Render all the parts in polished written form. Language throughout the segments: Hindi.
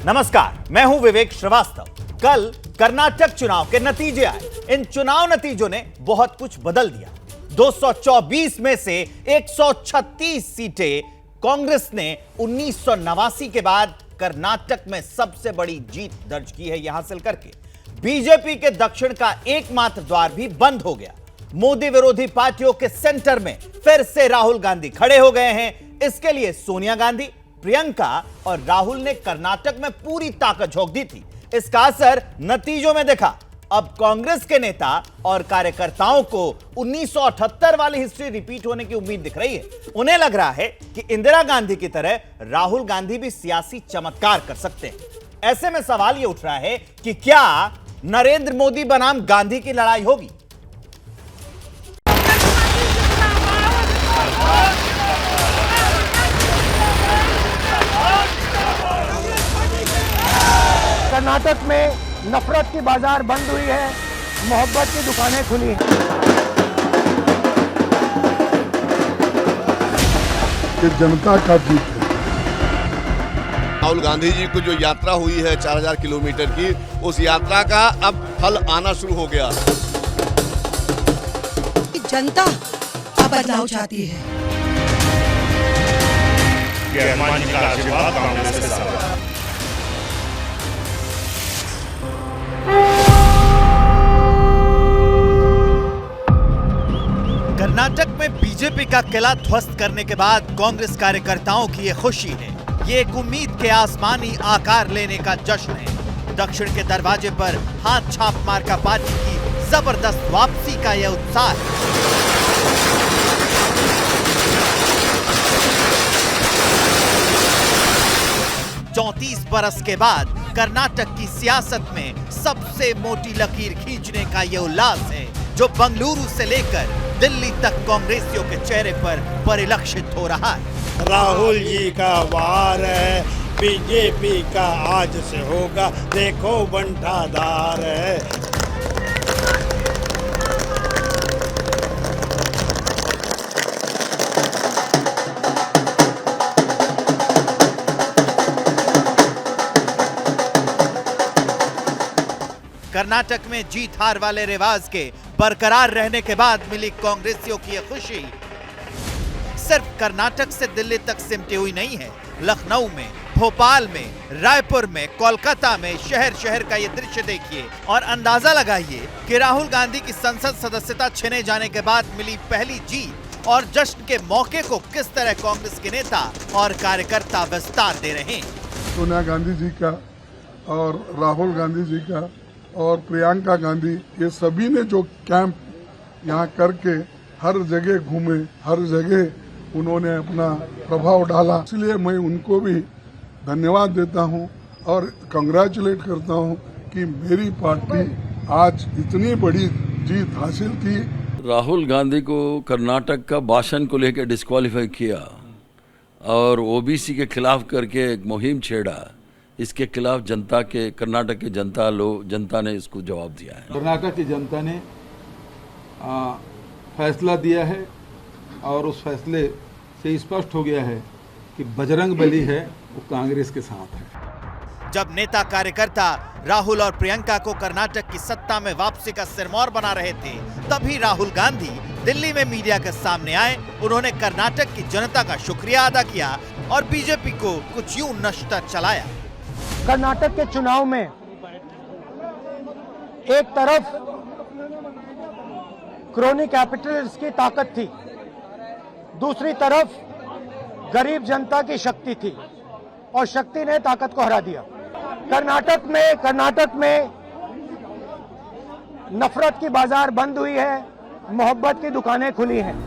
नमस्कार, मैं हूं विवेक श्रीवास्तव। कल कर्नाटक चुनाव के नतीजे आए। इन चुनाव नतीजों ने बहुत कुछ बदल दिया। 224 में से 136 सीटें कांग्रेस ने 1989 के बाद कर्नाटक में सबसे बड़ी जीत दर्ज की है। यह हासिल करके बीजेपी के दक्षिण का एकमात्र द्वार भी बंद हो गया। मोदी विरोधी पार्टियों के सेंटर में फिर से राहुल गांधी खड़े हो गए हैं। इसके लिए सोनिया गांधी, प्रियंका और राहुल ने कर्नाटक में पूरी ताकत झोंक दी थी। इसका असर नतीजों में दिखा। अब कांग्रेस के नेता और कार्यकर्ताओं को 1978 वाली हिस्ट्री रिपीट होने की उम्मीद दिख रही है। उन्हें लग रहा है कि इंदिरा गांधी की तरह राहुल गांधी भी सियासी चमत्कार कर सकते हैं। ऐसे में सवाल यह उठ रहा है कि क्या नरेंद्र मोदी बनाम गांधी की लड़ाई होगी? कर्नाटक में नफरत की बाजार बंद हुई है, मोहब्बत की दुकानें खुली हैं। ये जनता का जीत है। राहुल गांधी जी को जो यात्रा हुई है 4000 किलोमीटर की, उस यात्रा का अब फल आना शुरू हो गया। जनता अब बदलाव चाहती है। कर्नाटक में बीजेपी का किला ध्वस्त करने के बाद कांग्रेस कार्यकर्ताओं की यह खुशी है। ये एक उम्मीद के आसमानी आकार लेने का जश्न है। दक्षिण के दरवाजे पर हाथ छाप मार्का पार्टी की जबरदस्त वापसी का यह उत्साह है। चौंतीस बरस के बाद कर्नाटक की सियासत में सबसे मोटी लकीर खींचने का यह उल्लास है, जो बंगलुरु से लेकर दिल्ली तक कांग्रेसियों के चेहरे पर परिलक्षित हो रहा है। राहुल जी का वार है, बीजेपी का आज से होगा, देखो बंटाधार है। कर्नाटक में जीत हार वाले रिवाज के बरकरार रहने के बाद मिली कांग्रेसियों की यह खुशी सिर्फ कर्नाटक से दिल्ली तक सिमटी हुई नहीं है। लखनऊ में, भोपाल में, रायपुर में, कोलकाता में शहर शहर का ये दृश्य देखिए और अंदाजा लगाइए कि राहुल गांधी की संसद सदस्यता छिने जाने के बाद मिली पहली जीत और जश्न के मौके को किस तरह कांग्रेस के नेता और कार्यकर्ता विस्तार दे रहे हैं। सोनिया गांधी जी का और राहुल गांधी जी का और प्रियंका गांधी, ये सभी ने जो कैंप यहाँ करके हर जगह घूमे, हर जगह उन्होंने अपना प्रभाव डाला, इसलिए मैं उनको भी धन्यवाद देता हूँ और कंग्रेचुलेट करता हूँ कि मेरी पार्टी आज इतनी बड़ी जीत हासिल की। राहुल गांधी को कर्नाटक का भाषण को लेकर डिस्क्वालीफाई किया और ओबीसी के खिलाफ करके एक मुहिम छेड़ा। इसके खिलाफ जनता के, कर्नाटक की जनता ने इसको जवाब दिया है। कर्नाटक की जनता ने फैसला दिया है और उस फैसले से स्पष्ट हो गया है कि बजरंग बली है वो कांग्रेस के साथ है। जब नेता कार्यकर्ता राहुल और प्रियंका को कर्नाटक की सत्ता में वापसी का सिरमौर बना रहे थे, तभी राहुल गांधी दिल्ली में मीडिया के सामने आए। उन्होंने कर्नाटक की जनता का शुक्रिया अदा किया और बीजेपी को कुछ यूं नश्तर चलाया। कर्नाटक के चुनाव में एक तरफ क्रोनी कैपिटलिस्ट की ताकत थी, दूसरी तरफ गरीब जनता की शक्ति थी और शक्ति ने ताकत को हरा दिया। कर्नाटक में नफरत की बाजार बंद हुई है, मोहब्बत की दुकानें खुली हैं।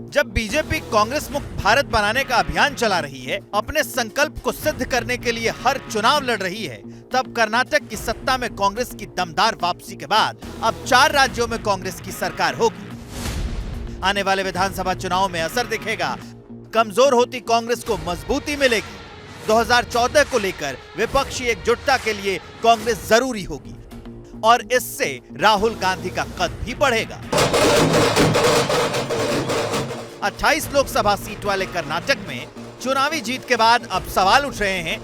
जब बीजेपी कांग्रेस मुक्त भारत बनाने का अभियान चला रही है, अपने संकल्प को सिद्ध करने के लिए हर चुनाव लड़ रही है, तब कर्नाटक की सत्ता में कांग्रेस की दमदार वापसी के बाद अब 4 राज्यों में कांग्रेस की सरकार होगी। आने वाले विधानसभा चुनाव में असर दिखेगा। कमजोर होती कांग्रेस को मजबूती मिलेगी। 2014 को लेकर विपक्षी एकजुटता के लिए कांग्रेस जरूरी होगी और इससे राहुल गांधी का कद भी बढ़ेगा। 28 लोकसभा सीट वाले कर्नाटक में चुनावी जीत के बाद अब सवाल उठ रहे हैं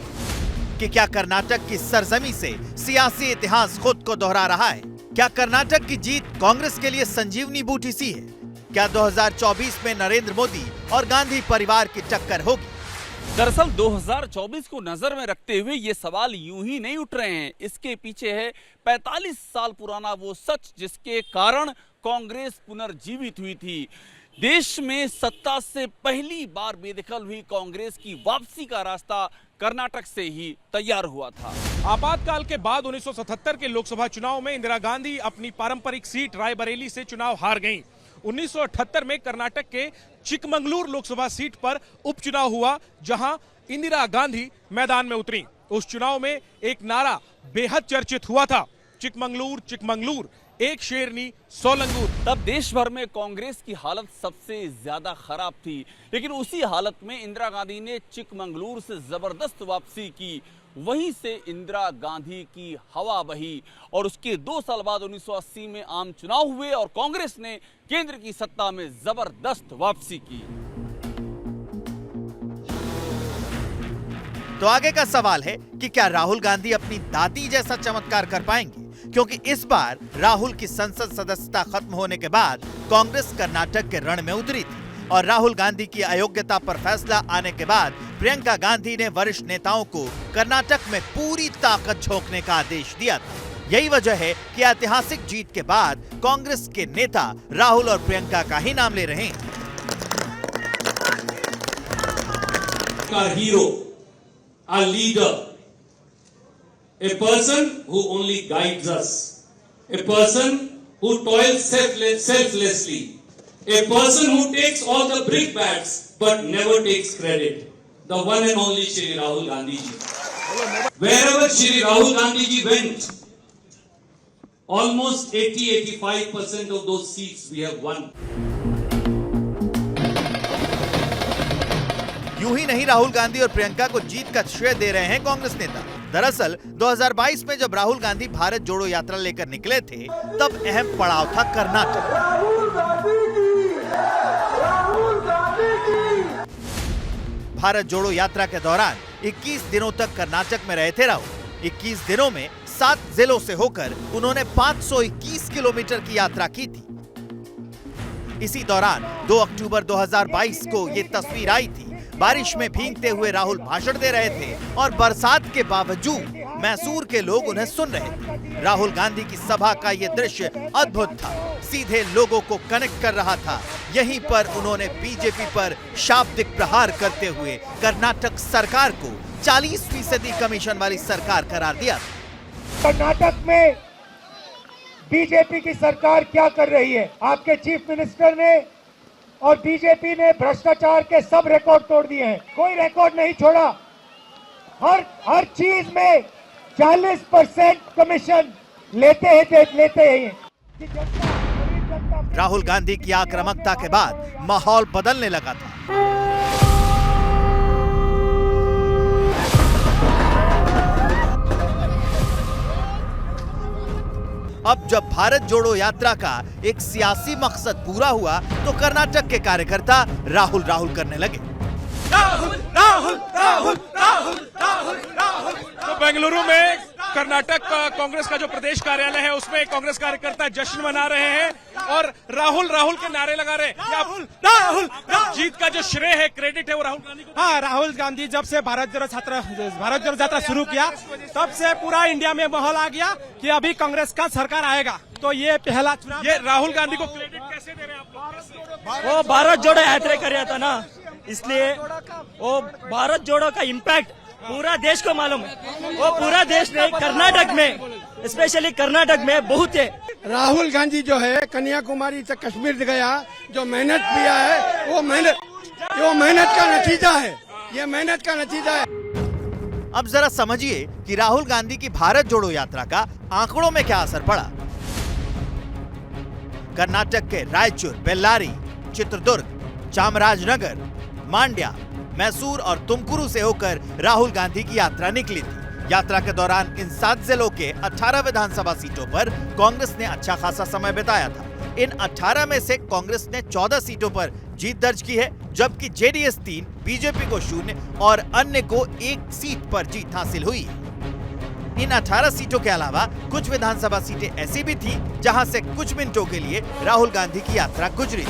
कि क्या कर्नाटक की सरजमी से सियासी इतिहास खुद को दोहरा रहा है? क्या कर्नाटक की जीत कांग्रेस के लिए संजीवनी बूटी सी है? क्या 2024 में नरेंद्र मोदी और गांधी परिवार की टक्कर होगी? दरअसल 2024 को नजर में रखते हुए ये सवाल यूं ही नहीं उठ रहे हैं। इसके पीछे है 45 साल पुराना वो सच जिसके कारण कांग्रेस पुनर्जीवित हुई थी। देश में सत्ता से पहली बार बेदखल हुई कांग्रेस की वापसी का रास्ता कर्नाटक से ही तैयार हुआ था। आपातकाल के बाद 1977 के लोकसभा चुनाव में इंदिरा गांधी अपनी पारंपरिक सीट रायबरेली से चुनाव हार गईं। 1978 में कर्नाटक के चिकमंगलूर लोकसभा सीट पर उपचुनाव हुआ, जहां इंदिरा गांधी मैदान में उतरी। उस चुनाव में एक नारा बेहद चर्चित हुआ था, चिकमंगलूर चिकमंगलूर, एक शेरनी 100 लंगूर। तब देश भर में कांग्रेस की हालत सबसे ज्यादा खराब थी, लेकिन उसी हालत में इंदिरा गांधी ने चिकमंगलूर से जबरदस्त वापसी की। वहीं से इंदिरा गांधी की हवा बही और उसके 2 साल बाद 1980 में आम चुनाव हुए और कांग्रेस ने केंद्र की सत्ता में जबरदस्त वापसी की। तो आगे का सवाल है कि क्या राहुल गांधी अपनी दादी जैसा चमत्कार कर पाएंगे? क्योंकि इस बार राहुल की संसद सदस्यता खत्म होने के बाद कांग्रेस कर्नाटक के रण में उतरी थी और राहुल गांधी की अयोग्यता पर फैसला आने के बाद प्रियंका गांधी ने वरिष्ठ नेताओं को कर्नाटक में पूरी ताकत झोंकने का आदेश दिया था। यही वजह है कि ऐतिहासिक जीत के बाद कांग्रेस के नेता राहुल और प्रियंका का ही नाम ले रहे हैं। Our hero, our leader, a person who only guides us, a person who toils selflessly, a person who takes all the brickbats but never takes credit, the one and only Shri Rahul Gandhi ji. Wherever Shri Rahul Gandhi ji went, almost 80-85% of those seats we have won. यूं ही नहीं राहुल गांधी और प्रियंका को जीत का श्रेय दे रहे हैं कांग्रेस नेता। दरअसल 2022 में जब राहुल गांधी भारत जोड़ो यात्रा लेकर निकले थे, तब अहम पड़ाव था कर्नाटक। भारत जोड़ो यात्रा के दौरान 21 दिनों तक कर्नाटक में रहे थे राहुल। 21 दिनों में 7 जिलों से होकर उन्होंने 521 किलोमीटर की यात्रा की थी। इसी दौरान 2 अक्टूबर 2022 को ये तस्वीर आई थी। बारिश में भीगते हुए राहुल भाषण दे रहे थे और बरसात के बावजूद मैसूर के लोग उन्हें सुन रहे थे। राहुल गांधी की सभा का ये दृश्य अद्भुत था, सीधे लोगों को कनेक्ट कर रहा था। यहीं पर उन्होंने बीजेपी पर शाब्दिक प्रहार करते हुए कर्नाटक सरकार को 40% कमीशन वाली सरकार करार दिया। कर्नाटक में बीजेपी की सरकार क्या कर रही है? आपके चीफ मिनिस्टर ने और बीजेपी ने भ्रष्टाचार के सब रिकॉर्ड तोड़ दिए हैं, कोई रिकॉर्ड नहीं छोड़ा। हर चीज में 40% कमीशन लेते हैं। राहुल गांधी की आक्रामकता के बाद माहौल बदलने लगा था। अब जब भारत जोड़ो यात्रा का एक सियासी मकसद पूरा हुआ तो कर्नाटक के कार्यकर्ता राहुल राहुल करने लगे। राहुल राहुल राहुल राहुल राहुल राहुल। तो बेंगलुरु में कर्नाटक कांग्रेस का जो प्रदेश कार्यालय है उसमें कांग्रेस कार्यकर्ता जश्न मना रहे हैं और राहुल राहुल के नारे लगा रहे हैं। राहुल राहुल जीत का जो श्रेय है, क्रेडिट है वो राहुल गांधी को। हाँ, राहुल गांधी जब से भारत जोड़ो यात्रा शुरू किया तब से पूरा इंडिया में माहौल आ गया कि अभी कांग्रेस का सरकार आएगा। तो ये पहला चुनाव। ये राहुल गांधी को क्रेडिट कैसे दे रहे हैं आप लोग? वो भारत जोड़ो यात्रा कर रहा था ना, इसलिए वो भारत जोड़ो का इम्पैक्ट पूरा देश को मालूम है। वो पूरा देश नहीं, कर्नाटक में, स्पेशली कर्नाटक में बहुत है। राहुल गांधी जो है कन्याकुमारी से कश्मीर गया, जो मेहनत किया है वो मेहनत का नतीजा है। ये मेहनत का नतीजा है। अब जरा समझिए कि राहुल गांधी की भारत जोड़ो यात्रा का आंकड़ों में क्या असर पड़ा। कर्नाटक के रायचूर, बेल्लारी, चित्रदुर्ग, चामराजनगर, मांड्या, मैसूर और तुमकुरू से होकर राहुल गांधी की यात्रा निकली थी। यात्रा के दौरान इन 7 जिलों के 18 विधानसभा सीटों पर कांग्रेस ने अच्छा खासा समय बिताया था। इन 18 में से कांग्रेस ने 14 सीटों पर जीत दर्ज की है, जबकि जेडीएस 3, बीजेपी को 0 और अन्य को 1 सीट पर जीत हासिल हुई है। इन 18 सीटों के अलावा कुछ विधानसभा सीटें ऐसी भी थी जहां से कुछ मिनटों के लिए राहुल गांधी की यात्रा गुजरी।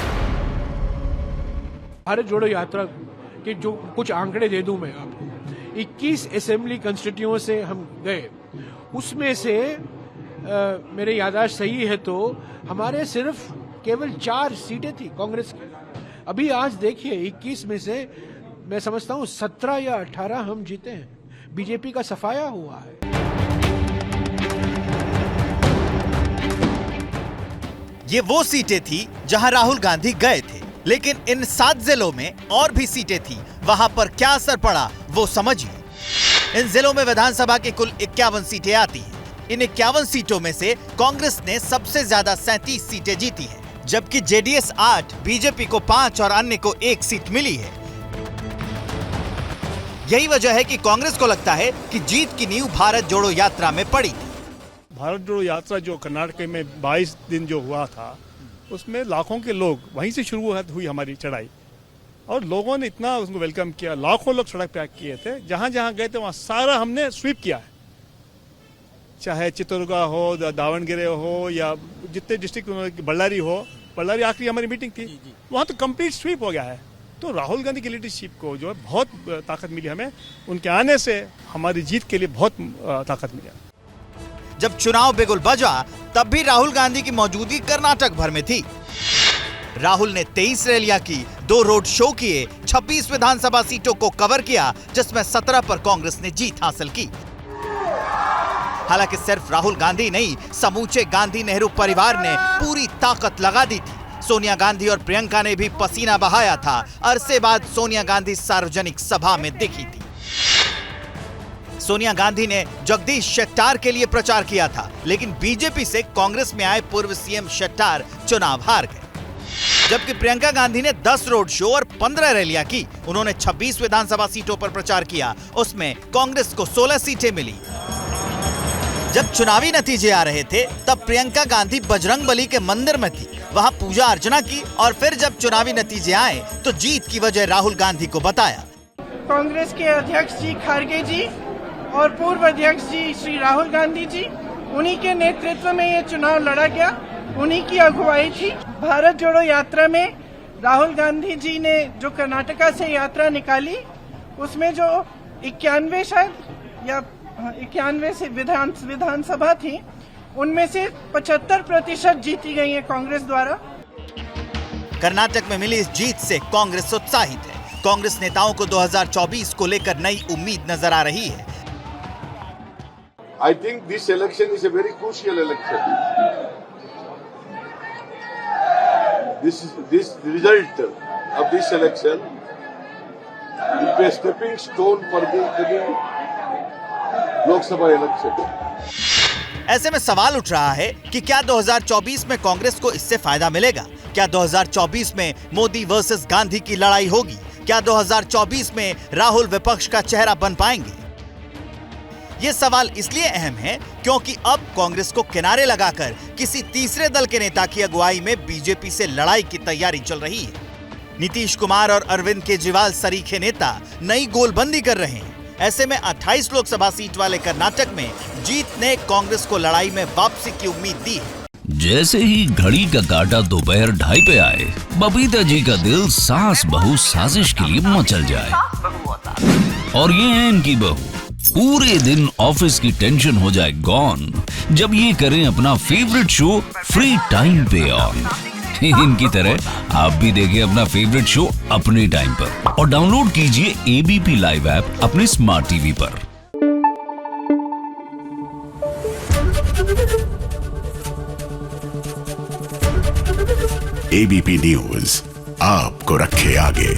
भारत जोड़ो यात्रा के जो कुछ आंकड़े दे दूं मैं आपको, 21 असेंबली कंस्टिट्यूएंसी से हम गए, उसमें से मेरे याददाश्त सही है तो हमारे सिर्फ केवल 4 सीटें थी कांग्रेस की। अभी आज देखिए 21 में से मैं समझता हूं 17 या 18 हम जीते हैं। बीजेपी का सफाया हुआ है। ये वो सीटें थी जहां राहुल गांधी गए थे, लेकिन इन 7 जिलों में और भी सीटें थी, वहां पर क्या असर पड़ा वो समझिए। इन जिलों में विधानसभा की कुल 51 सीटें आती हैं। इन 51 सीटों में से कांग्रेस ने सबसे ज्यादा 37 सीटें जीती हैं, जबकि जेडीएस 8, बीजेपी को 5 और अन्य को 1 सीट मिली है। यही वजह है कि कांग्रेस को लगता है कि जीत की नींव भारत जोड़ो यात्रा में पड़ी थी। भारत जोड़ो यात्रा जो कर्नाटक में 22 दिन जो हुआ था, उसमें लाखों के लोग, वहीं से शुरुआत हुई हमारी चढ़ाई, और लोगों ने इतना उसको वेलकम किया। लाखों लोग सड़क पे किए थे, जहां जहां गए थे वहां सारा हमने स्वीप किया है, चाहे चित्तौड़गढ़ हो, दावणगेरे हो, या जितने डिस्ट्रिक्ट, बल्लारी हो। बल्लारी आखिरी हमारी मीटिंग थी, वहां तो कंप्लीट स्वीप हो गया है। तो राहुल गांधी की लीडरशिप को जो है बहुत ताकत मिली हमें, उनके आने से हमारी जीत के लिए बहुत ताकत मिली। जब चुनाव बिगुल बजा तब भी राहुल गांधी की मौजूदगी कर्नाटक भर में थी। राहुल ने 23 रैलियां की, 2 रोड शो किए, 26 विधानसभा सीटों को कवर किया, जिसमें 17 पर कांग्रेस ने जीत हासिल की। हालांकि सिर्फ राहुल गांधी नहीं, समूचे गांधी नेहरू परिवार ने पूरी ताकत लगा दी थी। सोनिया गांधी और प्रियंका ने भी पसीना बहाया था। अरसे बाद सोनिया गांधी सार्वजनिक सभा में दिखी थी। सोनिया गांधी ने जगदीश शेट्टार के लिए प्रचार किया था, लेकिन बीजेपी से कांग्रेस में आए पूर्व सीएम शेट्टार चुनाव हार गए। जबकि प्रियंका गांधी ने 10 रोड शो और 15 रैलियां की। उन्होंने 26 विधानसभा सीटों पर प्रचार किया, उसमें कांग्रेस को 16 सीटें मिली। जब चुनावी नतीजे आ रहे थे तब प्रियंका गांधी बजरंगबली के मंदिर में थी, वहां पूजा अर्चना की, और फिर जब चुनावी नतीजे आए तो जीत की वजह राहुल गांधी को बताया। कांग्रेस के अध्यक्ष जी खड़गे जी और पूर्व अध्यक्ष जी श्री राहुल गांधी जी, उन्हीं के नेतृत्व में ये चुनाव लड़ा गया, उन्हीं की अगुवाई थी। भारत जोड़ो यात्रा में राहुल गांधी जी ने जो कर्नाटका से यात्रा निकाली, उसमें जो 91 शायद या 91 से विधानसभा थी, उनमें से 75% जीती गई है कांग्रेस द्वारा। कर्नाटक में मिली इस जीत से कांग्रेस उत्साहित है। कांग्रेस नेताओं को 2024 को लेकर नई उम्मीद नजर आ रही है। I think this election is a very crucial election. This result of this election will be a stepping stone for the coming Lok Sabha election. ऐसे में सवाल उठ रहा है कि क्या 2024 में कांग्रेस को इससे फायदा मिलेगा? क्या 2024 में मोदी वर्सेस गांधी की लड़ाई होगी? क्या 2024 में राहुल विपक्ष का चेहरा बन पाएंगे? ये सवाल इसलिए अहम है क्योंकि अब कांग्रेस को किनारे लगाकर किसी तीसरे दल के नेता की अगुवाई में बीजेपी से लड़ाई की तैयारी चल रही है। नीतीश कुमार और अरविंद केजरीवाल सरीखे नेता नई गोलबंदी कर रहे हैं। ऐसे में 28 लोकसभा सीट वाले कर्नाटक में जीत ने कांग्रेस को लड़ाई में वापसी की उम्मीद दी है। जैसे ही घड़ी का काटा दोपहर 2:30 पे आए, बबीता जी का दिल सास बहू साजिश के लिए मचल जाए। और ये है इनकी बहू, पूरे दिन ऑफिस की टेंशन हो जाए गॉन जब ये करें अपना फेवरेट शो फ्री टाइम पे ऑन। इनकी तरह आप भी देखिए अपना फेवरेट शो अपने टाइम पर और डाउनलोड कीजिए एबीपी लाइव ऐप अपने स्मार्ट टीवी पर। एबीपी न्यूज आपको रखे आगे।